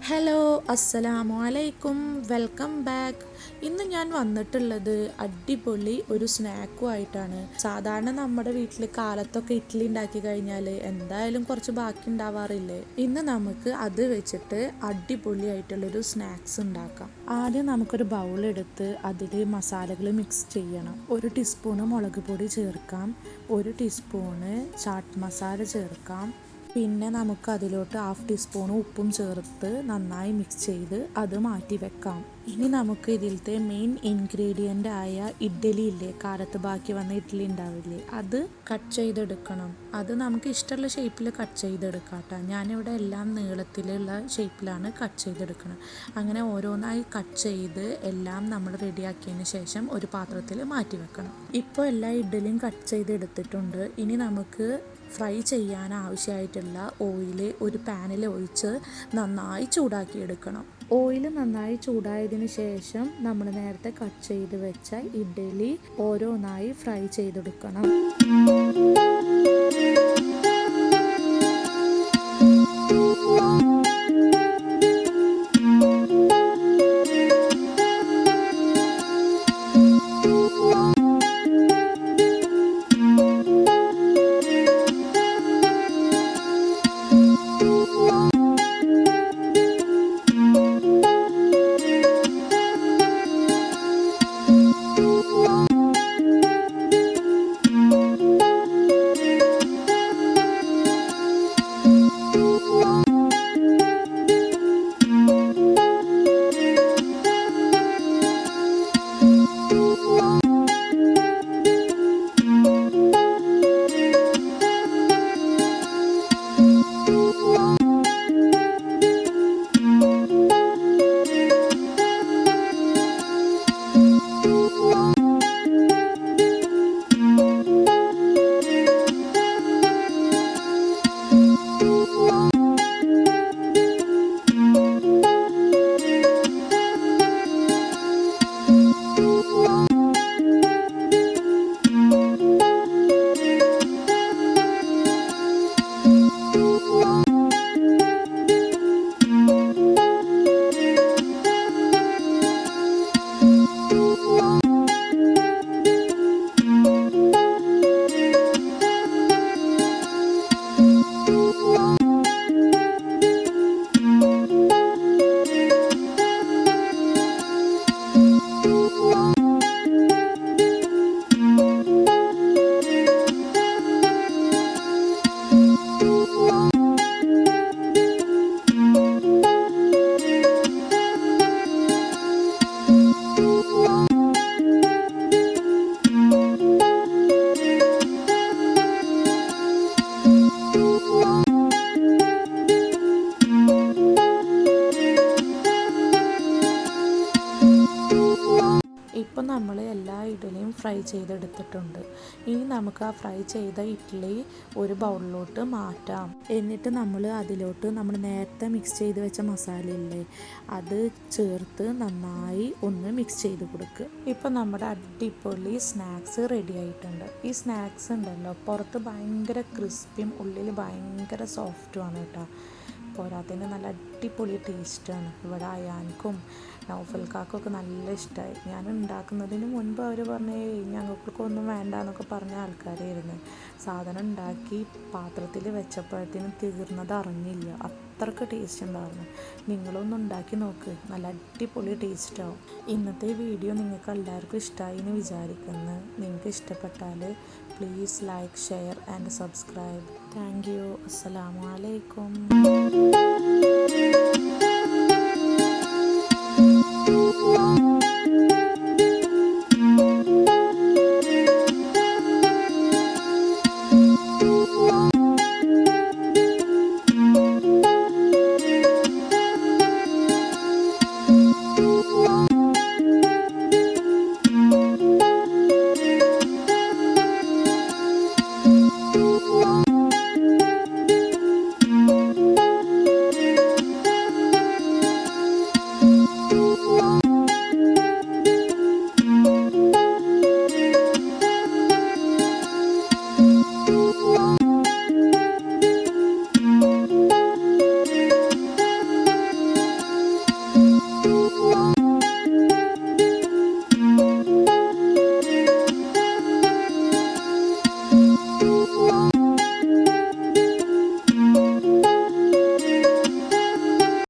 Hello അസ്സലാമു അലൈക്കും, welcome back. ഇന്ന് ഞാൻ വന്നിട്ടുള്ളത് അടിപൊളി ഒരു സ്നാക്കും ആയിട്ടാണ്. സാധാരണ നമ്മുടെ വീട്ടിൽ കാലത്തൊക്കെ ഇഡ്ഡലി ഉണ്ടാക്കി കഴിഞ്ഞാൽ എന്തായാലും കുറച്ച് ബാക്കി ഉണ്ടാവാറില്ലേ. ഇന്ന് നമുക്ക് അത് വെച്ചിട്ട് അടിപൊളിയായിട്ടുള്ളൊരു സ്നാക്സ് ഉണ്ടാക്കാം. ആദ്യം നമുക്കൊരു ബൗളെടുത്ത് അതിൽ മസാലകൾ മിക്സ് ചെയ്യണം. 1 ടീസ്പൂണ് മുളക് പൊടി ചേർക്കാം, 1 ടീസ്പൂണ് ചാട്ട് മസാല ചേർക്കാം. പിന്നെ നമുക്ക് അതിലോട്ട് 1/2 ടീസ്പൂൺ ഉപ്പും ചേർത്ത് നന്നായി മിക്സ് ചെയ്ത് അത് മാറ്റി വെക്കാം. ഇനി നമുക്ക് ഇതിലത്തെ മെയിൻ ഇൻഗ്രീഡിയൻ്റ് ആയ ഇഡ്ഡലി ഇല്ലേ, കാലത്ത് ബാക്കി വന്ന ഇഡ്ഡലി ഉണ്ടാവില്ലേ, അത് കട്ട് ചെയ്തെടുക്കണം. അത് നമുക്ക് ഇഷ്ടമുള്ള ഷേപ്പിൽ കട്ട് ചെയ്തെടുക്കാം കേട്ടോ. ഞാനിവിടെ എല്ലാം നീളത്തിലുള്ള ഷേപ്പിലാണ് കട്ട് ചെയ്തെടുക്കണം. അങ്ങനെ ഓരോന്നായി കട്ട് ചെയ്ത് എല്ലാം നമ്മൾ റെഡിയാക്കിയതിന് ശേഷം ഒരു പാത്രത്തിൽ മാറ്റി വെക്കണം. ഇപ്പോൾ എല്ലാ ഇഡ്ഡലിയും കട്ട് ചെയ്തെടുത്തിട്ടുണ്ട്. ഇനി നമുക്ക് ഫ്രൈ ചെയ്യാൻ ആവശ്യമായിട്ടുള്ള ഓയിൽ ഒരു പാനിൽ ഒഴിച്ച് നന്നായി ചൂടാക്കിയെടുക്കണം. ഓയിൽ നന്നായി ചൂടായതിന് ശേഷം നമ്മൾ നേരത്തെ കട്ട് ചെയ്ത് വെച്ച ഇഡ്ഡലി ഓരോന്നായി ഫ്രൈ ചെയ്തെടുക്കണം. ഇപ്പം നമ്മൾ എല്ലാ ഇഡ്ഡലിയും ഫ്രൈ ചെയ്തെടുത്തിട്ടുണ്ട്. ഇനി നമുക്ക് ആ ഫ്രൈ ചെയ്ത ഇഡ്ഡലി ഒരു ബൗളിലോട്ട് മാറ്റാം. എന്നിട്ട് നമ്മൾ അതിലോട്ട് നമ്മൾ നേരത്തെ മിക്സ് ചെയ്ത് വെച്ച മസാലയില്ലേ, അത് ചേർത്ത് നന്നായി ഒന്ന് മിക്സ് ചെയ്ത് കൊടുക്കുക. ഇപ്പം നമ്മുടെ അടിപൊളി സ്നാക്സ് റെഡി ആയിട്ടുണ്ട്. ഈ സ്നാക്സ് ഉണ്ടല്ലോ, പുറത്ത് ഭയങ്കര ക്രിസ്പിയും ഉള്ളിൽ ഭയങ്കര സോഫ്റ്റുമാണ് കേട്ടോ. പോരാത്തതിന് നല്ല അടിപൊളി ടേസ്റ്റാണ്. ഇവിടെ അയാൻക്കും നൗഫൽക്കാക്കൊക്കെ നല്ല ഇഷ്ടമായി. ഞാൻ ഉണ്ടാക്കുന്നതിന് മുൻപ് അവർ പറഞ്ഞേ ഞങ്ങൾക്കൊന്നും വേണ്ട എന്നൊക്കെ പറഞ്ഞ ആൾക്കാരായിരുന്നു. സാധനം ഉണ്ടാക്കി പാത്രത്തിൽ വെച്ചപ്പോഴത്തേനും തീർന്നത് അറിഞ്ഞില്ല. അത്രയ്ക്ക് ടേസ്റ്റ് ഉണ്ടായിരുന്നു. നിങ്ങളൊന്ന് ഉണ്ടാക്കി നോക്ക്, നല്ല അടിപൊളി ടേസ്റ്റാവും. ഇന്നത്തെ വീഡിയോ നിങ്ങൾക്ക് എല്ലാവർക്കും ഇഷ്ടമായി എന്ന് വിചാരിക്കുന്നു. നിങ്ങൾക്ക് ഇഷ്ടപ്പെട്ടാൽ please like, share and subscribe. Thank you. അസ്സലാമു അലൈക്കും.